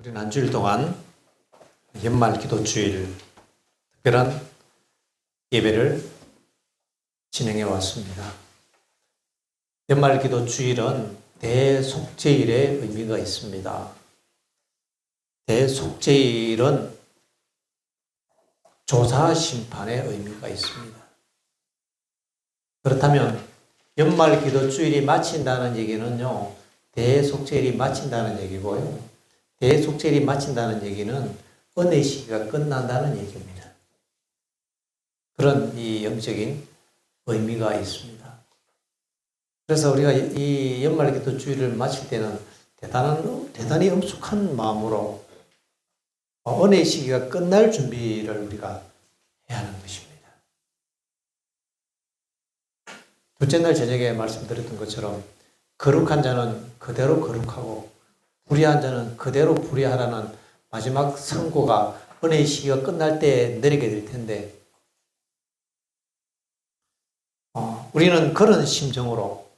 우리는 한 주일 동안 연말 기도 주일 특별한 예배를 진행해 왔습니다. 연말 기도 주일은 대속죄일의 의미가 있습니다. 대속죄일은 조사 심판의 의미가 있습니다. 그렇다면 연말 기도 주일이 마친다는 얘기는요, 대속죄일이 마친다는 얘기고요. 대속죄일이 마친다는 얘기는 은혜 시기가 끝난다는 얘기입니다. 그런 이 영적인 의미가 있습니다. 그래서 우리가 이 연말 기도 주일을 마칠 때는 대단히 엄숙한 마음으로 은혜 시기가 끝날 준비를 우리가 해야 하는 것입니다. 둘째 날 저녁에 말씀드렸던 것처럼 거룩한 자는 그대로 거룩하고 불의한 자는 그대로 불의하라는 마지막 선고가 은혜의 시기가 끝날 때 내리게 될 텐데 우리는 그런 심정으로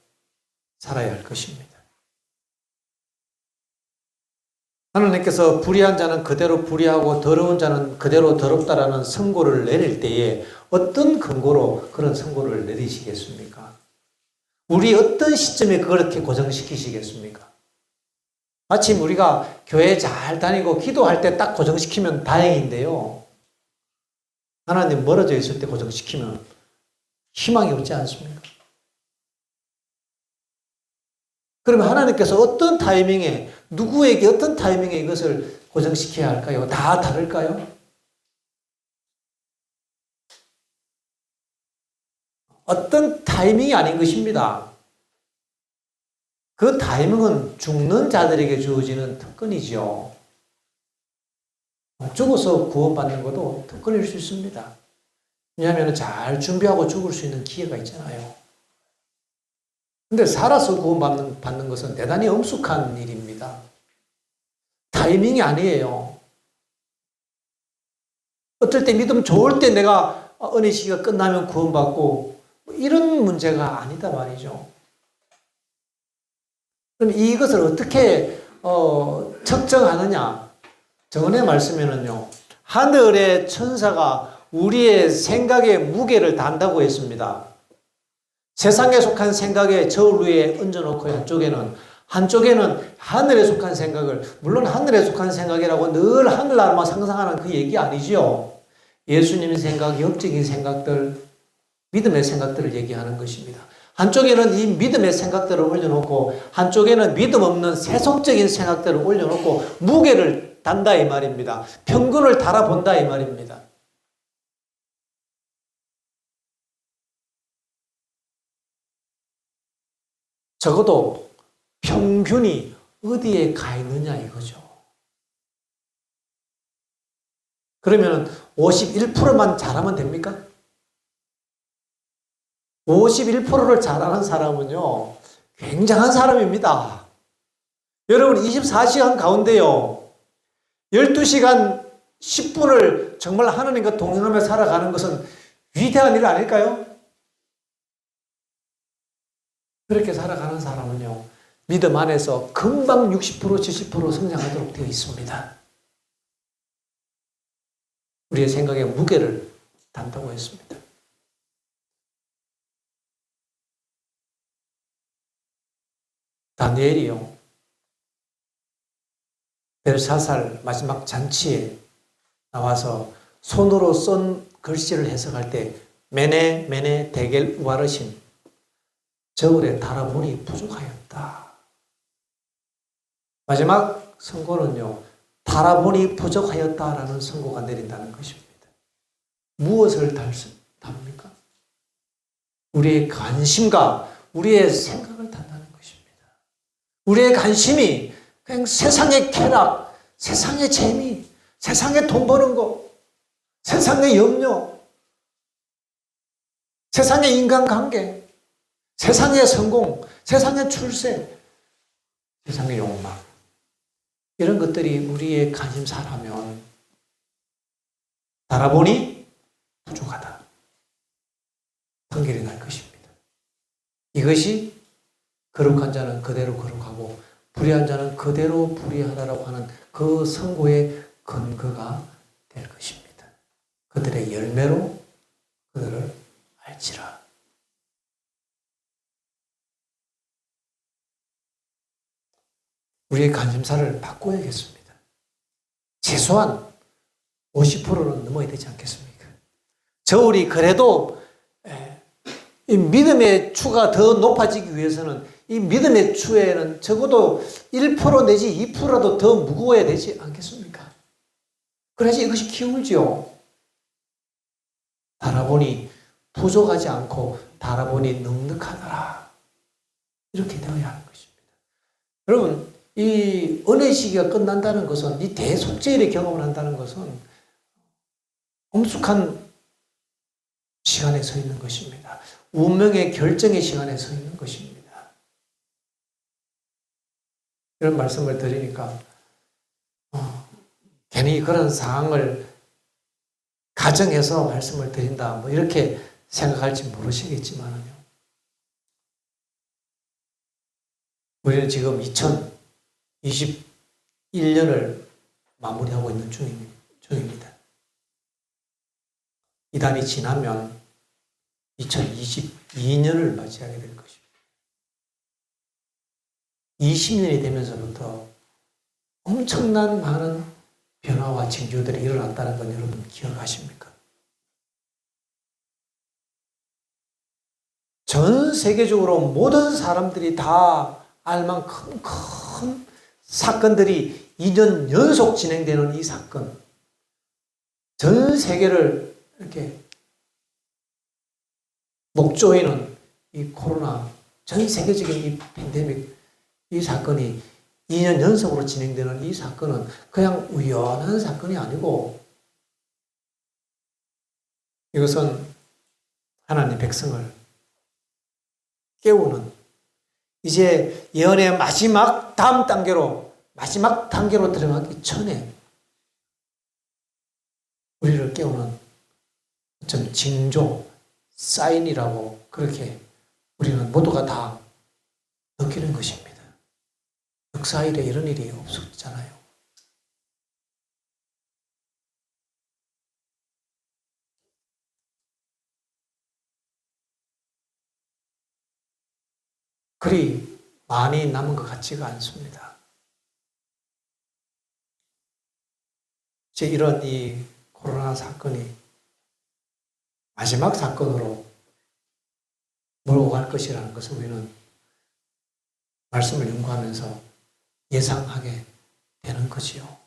살아야 할 것입니다. 하나님께서 불의한 자는 그대로 불의하고 더러운 자는 그대로 더럽다라는 선고를 내릴 때에 어떤 근거로 그런 선고를 내리시겠습니까? 우리 어떤 시점에 그렇게 고정시키시겠습니까? 마침 우리가 교회 잘 다니고 기도할 때 딱 고정시키면 다행인데요. 하나님 멀어져 있을 때 고정시키면 희망이 없지 않습니까? 그러면 하나님께서 어떤 타이밍에, 누구에게 어떤 타이밍에 이것을 고정시켜야 할까요? 다 다를까요? 어떤 타이밍이 아닌 것입니다. 그 타이밍은 죽는 자들에게 주어지는 특권이죠. 죽어서 구원받는 것도 특권일 수 있습니다. 왜냐하면 잘 준비하고 죽을 수 있는 기회가 있잖아요. 근데 살아서 구원받는 것은 대단히 엄숙한 일입니다. 타이밍이 아니에요. 어떨 때 믿음 좋을 때 내가 은혜 시기가 끝나면 구원받고 이런 문제가 아니다 말이죠. 그럼 이것을 어떻게 측정하느냐? 정언의 말씀에는요, 하늘의 천사가 우리의 생각의 무게를 단다고 했습니다. 세상에 속한 생각에 저울 위에 얹어놓고 한쪽에는 하늘에 속한 생각을, 물론 하늘에 속한 생각이라고 늘 하늘나라만 상상하는 그 얘기 아니지요. 예수님의 생각, 영적인 생각들, 믿음의 생각들을 얘기하는 것입니다. 한쪽에는 이 믿음의 생각들을 올려놓고 한쪽에는 믿음 없는 세속적인 생각들을 올려놓고 무게를 단다 이 말입니다. 평균을 달아본다 이 말입니다. 적어도 평균이 어디에 가 있느냐 이거죠. 그러면 51%만 잘하면 됩니까? 51%를 잘하는 사람은요, 굉장한 사람입니다. 여러분, 24시간 가운데요, 12시간 10분을 정말 하나님과 동행하며 살아가는 것은 위대한 일 아닐까요? 그렇게 살아가는 사람은요, 믿음 안에서 금방 60%, 70% 성장하도록 되어 있습니다. 우리의 생각에 무게를 단다고 했습니다. 다니엘이요, 벨사살 마지막 잔치에 나와서 손으로 쓴 글씨를 해석할 때 메네 메네 데겔 우아르신, 저울에 달아보니 부족하였다. 마지막 선고는요, 달아보니 부족하였다라는 선고가 내린다는 것입니다. 무엇을 답니까? 우리의 관심과 우리의 생각을 단다는 것입니다. 우리의 관심이 그냥 세상의 쾌락, 세상의 재미, 세상에 돈 버는 거, 세상의 염려, 세상의 인간관계, 세상의 성공, 세상의 출세, 세상의 욕망, 이런 것들이 우리의 관심사라면 달아보니 부족하다. 판결이 날 것입니다. 이것이 거룩한 자는 그대로 거룩하고 불의한 자는 그대로 불의하다라고 하는 그 선고의 근거가 될 것입니다. 그들의 열매로 그들을 알지라. 우리의 관심사를 바꿔야겠습니다. 최소한 50%는 넘어야 되지 않겠습니까? 저울이 그래도 이 믿음의 추가 더 높아지기 위해서는 이 믿음의 추에는 적어도 1% 내지 2%라도 더 무거워야 되지 않겠습니까? 그래야지 이것이 기울죠. 달아보니 부족하지 않고 달아보니 넉넉하더라. 이렇게 되어야 하는 것입니다. 여러분, 이 은혜 시기가 끝난다는 것은, 이 대속죄일의 경험을 한다는 것은 엄숙한 시간에 서 있는 것입니다. 운명의 결정의 시간에 서 있는 것입니다. 이런 말씀을 드리니까 괜히 그런 상황을 가정해서 말씀을 드린다, 뭐 이렇게 생각할지 모르시겠지만요. 우리는 지금 2021년을 마무리하고 있는 중입니다. 이단이 지나면 2022년을 맞이하게 될 것입니다. 20년이 되면서부터 엄청난 많은 변화와 징조들이 일어났다는 건 여러분 기억하십니까? 전 세계적으로 모든 사람들이 다 알만큼 큰 사건들이 2년 연속 진행되는 이 사건, 전 세계를 이렇게 목조이는 이 코로나, 전 세계적인 이 팬데믹, 이 사건이 2년 연속으로 진행되는 이 사건은 그냥 우연한 사건이 아니고 이것은 하나님 백성을 깨우는, 이제 예언의 마지막 단계로 들어가기 전에 우리를 깨우는 좀 징조, 사인이라고 그렇게 우리는 모두가 다 느끼는 것입니다. 역사일에 이런 일이 없었잖아요. 그리 많이 남은 것 같지가 않습니다. 이제 이런 이 코로나 사건이 마지막 사건으로 몰고 갈 것이라는 것을 우리는 말씀을 연구하면서 예상하게 되는 거지요.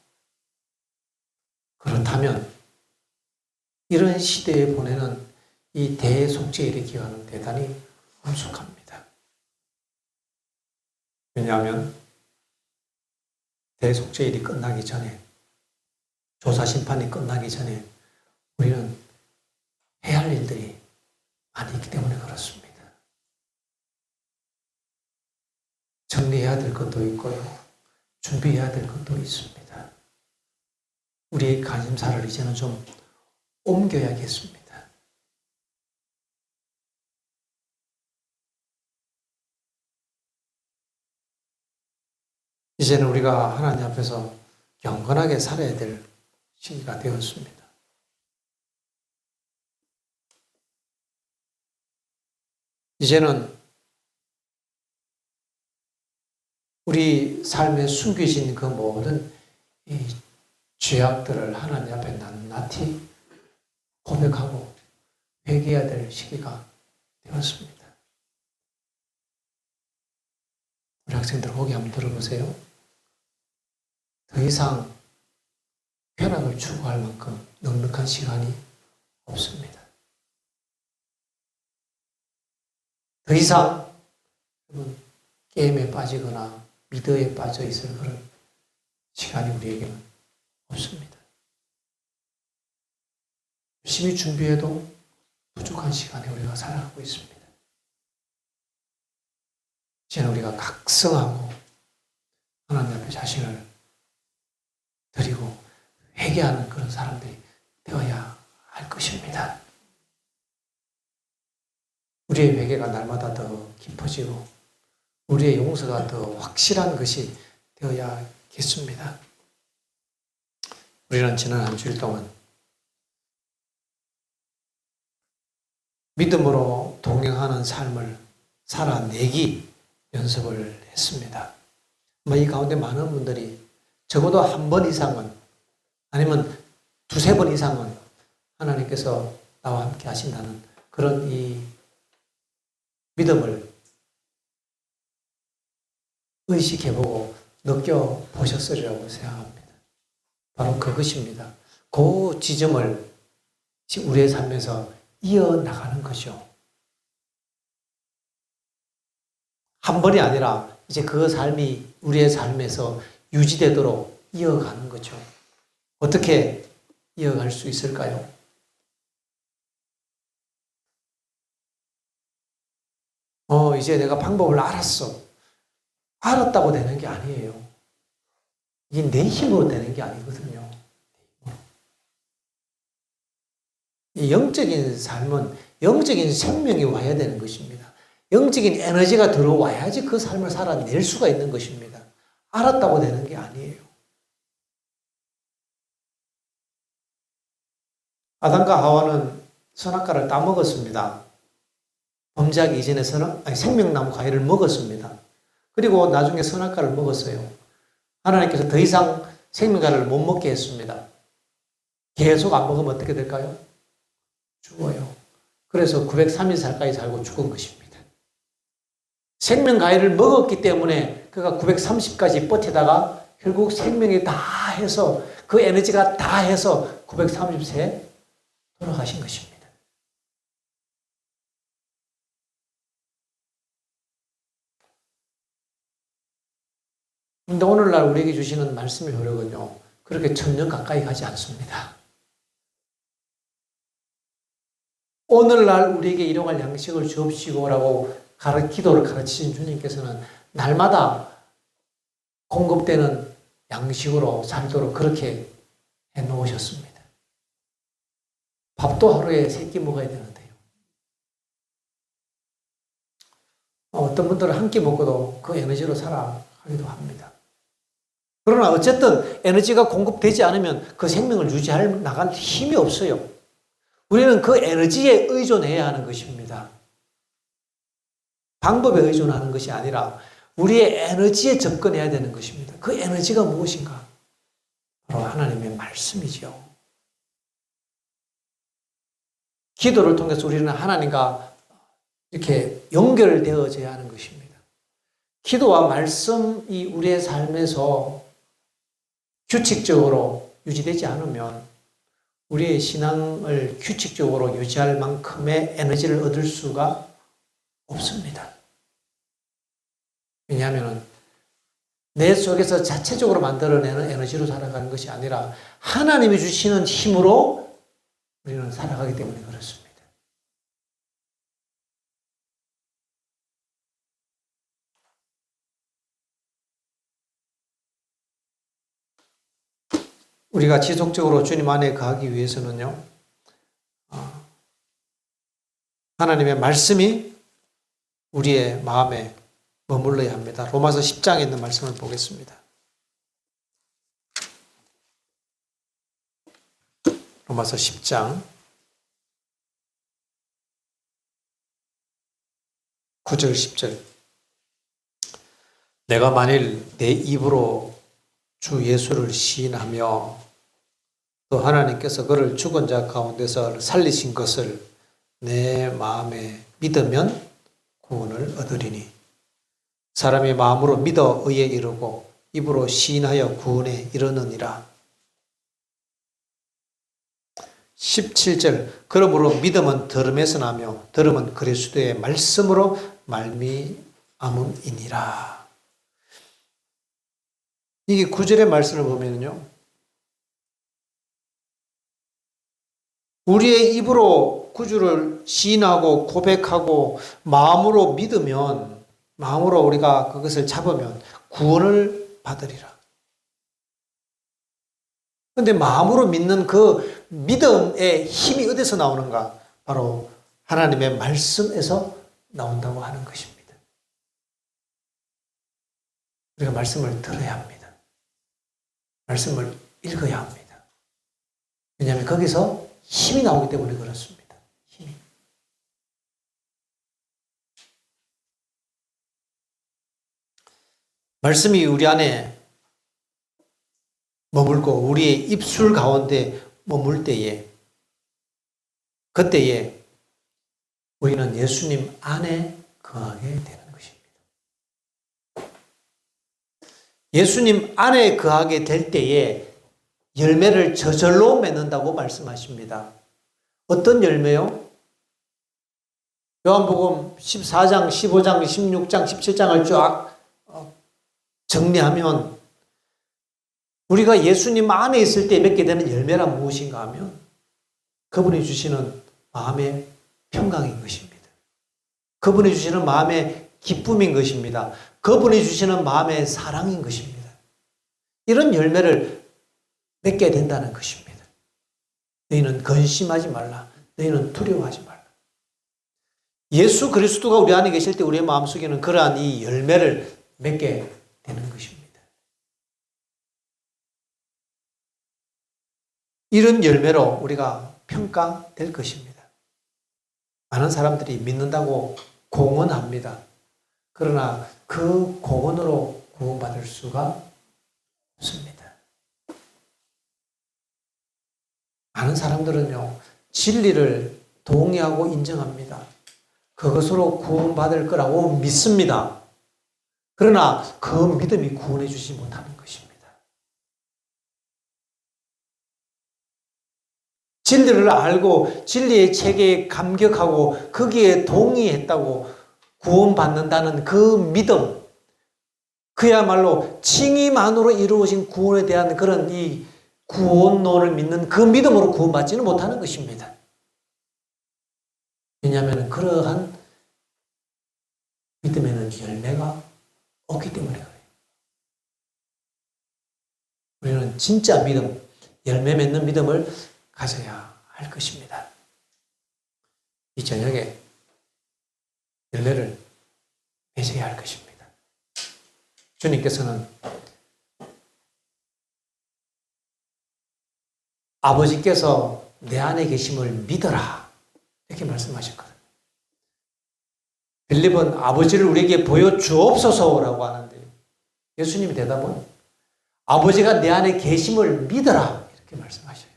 그렇다면 이런 시대에 보내는 이 대속죄일의 기간은 대단히 엄숙합니다. 왜냐하면 대속죄일이 끝나기 전에, 조사심판이 끝나기 전에 우리는 해야 할 일들이 많이 있기 때문에 그렇습니다. 정리해야 될 것도 있고요. 준비해야 될 것도 있습니다. 우리의 관심사를 이제는 좀 옮겨야겠습니다. 이제는 우리가 하나님 앞에서 경건하게 살아야 될 시기가 되었습니다. 이제는 우리 삶에 숨겨진 그 모든 이 죄악들을 하나님 앞에 낱낱이 고백하고 회개해야 될 시기가 되었습니다. 우리 학생들 보기 한번 들어보세요. 더 이상 쾌락을 추구할 만큼 넉넉한 시간이 없습니다. 더 이상 게임에 빠지거나 미드에 빠져 있을 그런 시간이 우리에게는 없습니다. 열심히 준비해도 부족한 시간에 우리가 살아가고 있습니다. 이제는 우리가 각성하고 하나님 앞에 자신을 드리고 회개하는 그런 사람들이 되어야 할 것입니다. 우리의 회개가 날마다 더 깊어지고 우리의 용서가 더 확실한 것이 되어야겠습니다. 우리는 지난 한 주일 동안 믿음으로 동행하는 삶을 살아내기 연습을 했습니다. 이 가운데 많은 분들이 적어도 한 번 이상은 아니면 두세 번 이상은 하나님께서 나와 함께 하신다는 그런 이 믿음을 의식해보고 느껴보셨으리라고 생각합니다. 바로 그것입니다. 그 지점을 우리의 삶에서 이어나가는 거죠. 한 번이 아니라 이제 그 삶이 우리의 삶에서 유지되도록 이어가는 거죠. 어떻게 이어갈 수 있을까요? 이제 내가 방법을 알았어. 알았다고 되는 게 아니에요. 이게 내 힘으로 되는 게 아니거든요. 이 영적인 삶은 영적인 생명이 와야 되는 것입니다. 영적인 에너지가 들어와야지 그 삶을 살아낼 수가 있는 것입니다. 알았다고 되는 게 아니에요. 아담과 하와는 선악과를 따먹었습니다. 범죄하기 이전에 생명나무 과일을 먹었습니다. 그리고 나중에 선악과를 먹었어요. 하나님께서 더 이상 생명과일을 못 먹게 했습니다. 계속 안 먹으면 어떻게 될까요? 죽어요. 그래서 930살까지 살고 죽은 것입니다. 생명과일을 먹었기 때문에 그가 930까지 버티다가 결국 생명이 다 해서 그 에너지가 다 해서 930세에 돌아가신 것입니다. 근데 오늘날 우리에게 주시는 말씀의 효력은요, 그렇게 1000년 가까이 가지 않습니다. 오늘날 우리에게 일용할 양식을 주옵시고라고 기도를 가르치신 주님께서는 날마다 공급되는 양식으로 살도록 그렇게 해 놓으셨습니다. 밥도 하루에 3끼 먹어야 되는데요. 어떤 분들은 한 끼 먹고도 그 에너지로 살아가기도 합니다. 그러나 어쨌든 에너지가 공급되지 않으면 그 생명을 유지할 나간 힘이 없어요. 우리는 그 에너지에 의존해야 하는 것입니다. 방법에 의존하는 것이 아니라 우리의 에너지에 접근해야 되는 것입니다. 그 에너지가 무엇인가? 바로 하나님의 말씀이죠. 기도를 통해서 우리는 하나님과 이렇게 연결되어져야 하는 것입니다. 기도와 말씀이 우리의 삶에서 규칙적으로 유지되지 않으면 우리의 신앙을 규칙적으로 유지할 만큼의 에너지를 얻을 수가 없습니다. 왜냐하면 내 속에서 자체적으로 만들어내는 에너지로 살아가는 것이 아니라 하나님이 주시는 힘으로 우리는 살아가기 때문에 그렇습니다. 우리가 지속적으로 주님 안에 거하기 위해서는요, 하나님의 말씀이 우리의 마음에 머물러야 합니다. 로마서 10장에 있는 말씀을 보겠습니다. 로마서 10장 9절 10절. 내가 만일 내 입으로 주 예수를 시인하며 또 하나님께서 그를 죽은 자 가운데서 살리신 것을 내 마음에 믿으면 구원을 얻으리니 사람이 마음으로 믿어 의에 이르고 입으로 시인하여 구원에 이르느니라. 17절. 그러므로 믿음은 들음에서 나며 들음은 그리스도의 말씀으로 말미암음이니라. 이게 9절의 말씀을 보면요, 우리의 입으로 구주를 시인하고 고백하고 마음으로 믿으면, 마음으로 우리가 그것을 잡으면 구원을 받으리라. 그런데 마음으로 믿는 그 믿음의 힘이 어디서 나오는가? 바로 하나님의 말씀에서 나온다고 하는 것입니다. 우리가 말씀을 들어야 합니다. 말씀을 읽어야 합니다. 왜냐하면 거기서 힘이 나오기 때문에 그렇습니다. 힘이. 말씀이 우리 안에 머물고 우리의 입술 가운데 머물 때에, 그때에 우리는 예수님 안에 거하게 되는 것입니다. 예수님 안에 거하게 될 때에 열매를 저절로 맺는다고 말씀하십니다. 어떤 열매요? 요한복음 14장, 15장, 16장, 17장을 쫙 정리하면 우리가 예수님 안에 있을 때 맺게 되는 열매란 무엇인가 하면 그분이 주시는 마음의 평강인 것입니다. 그분이 주시는 마음의 기쁨인 것입니다. 그분이 주시는 마음의 사랑인 것입니다. 이런 열매를 맺게 된다는 것입니다. 너희는 근심하지 말라. 너희는 두려워하지 말라. 예수 그리스도가 우리 안에 계실 때 우리의 마음속에는 그러한 이 열매를 맺게 되는 것입니다. 이런 열매로 우리가 평가될 것입니다. 많은 사람들이 믿는다고 공언합니다. 그러나 그 공언으로 구원받을 수가 없습니다. 많은 사람들은요, 진리를 동의하고 인정합니다. 그것으로 구원받을 거라고 믿습니다. 그러나 그 믿음이 구원해 주지 못하는 것입니다. 진리를 알고 진리의 체계에 감격하고 거기에 동의했다고 구원받는다는 그 믿음, 그야말로 칭의만으로 이루어진 구원에 대한 그런 이 구원론을 믿는 그 믿음으로 구원받지는 못하는 것입니다. 왜냐하면 그러한 믿음에는 열매가 없기 때문에 그래요. 우리는 진짜 믿음, 열매 맺는 믿음을 가져야 할 것입니다. 이 저녁에 열매를 맺어야 할 것입니다. 주님께서는 아버지께서 내 안에 계심을 믿어라 이렇게 말씀하셨거든요. 빌립은 아버지를 우리에게 보여주옵소서라고 하는데 예수님의 대답은 아버지가 내 안에 계심을 믿어라 이렇게 말씀하셔요.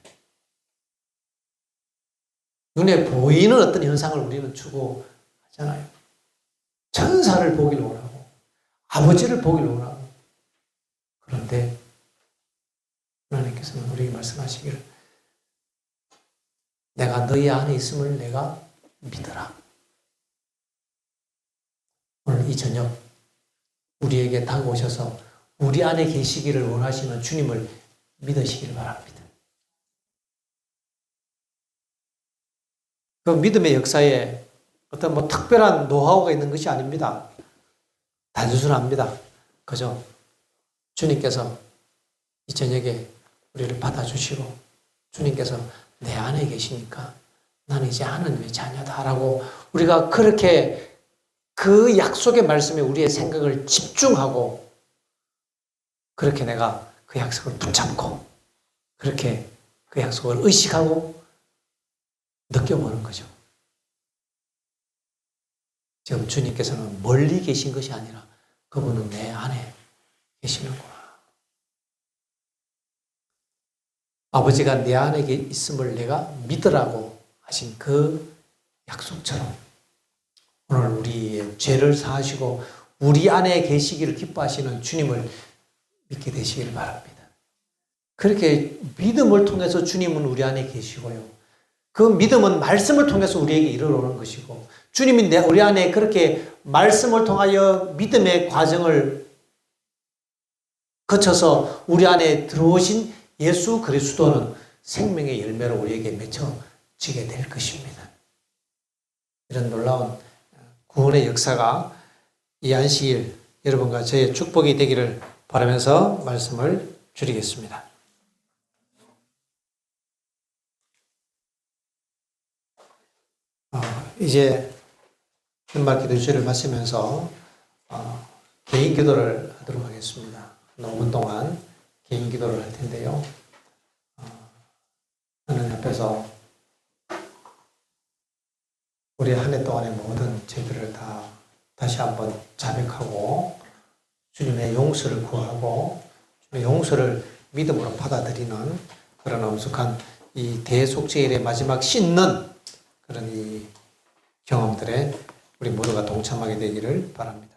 눈에 보이는 어떤 현상을 우리는 추구하잖아요. 천사를 보기를 원하고 아버지를 보기를 원하고 그런데 하나님께서는 우리에게 말씀하시기를 내가 너희 안에 있음을 내가 믿어라. 오늘 이 저녁 우리에게 다가오셔서 우리 안에 계시기를 원하시는 주님을 믿으시기를 바랍니다. 그 믿음의 역사에 어떤 특별한 노하우가 있는 것이 아닙니다. 단순합니다. 그저 주님께서 이 저녁에 우리를 받아주시고 주님께서 내 안에 계시니까 나는 이제 하나님의 자녀다라고 우리가 그렇게 그 약속의 말씀에 우리의 생각을 집중하고 그렇게 내가 그 약속을 붙잡고 그렇게 그 약속을 의식하고 느껴보는 거죠. 지금 주님께서는 멀리 계신 것이 아니라 그분은 내 안에 계시는구나. 아버지가 내 안에 있음을 내가 믿으라고 하신 그 약속처럼 오늘 우리의 죄를 사하시고 우리 안에 계시기를 기뻐하시는 주님을 믿게 되시길 바랍니다. 그렇게 믿음을 통해서 주님은 우리 안에 계시고요. 그 믿음은 말씀을 통해서 우리에게 이르러오는 것이고 주님이 우리 안에 그렇게 말씀을 통하여 믿음의 과정을 거쳐서 우리 안에 들어오신 예수 그리스도는 생명의 열매로 우리에게 맺혀지게 될 것입니다. 이런 놀라운 구원의 역사가 이 안식일 여러분과 저의 축복이 되기를 바라면서 말씀을 드리겠습니다. 이제 연말 기도 주일을 마치면서 개인 기도를 하도록 하겠습니다. 5분 동안 개인 기도를 할 텐데요. 하나님 앞에서 우리 한 해 동안의 모든 죄들을 다시 한번 자백하고 주님의 용서를 구하고 주님의 용서를 믿음으로 받아들이는 그런 엄숙한 이 대속죄일의 마지막 씻는 그런 이 경험들에 우리 모두가 동참하게 되기를 바랍니다.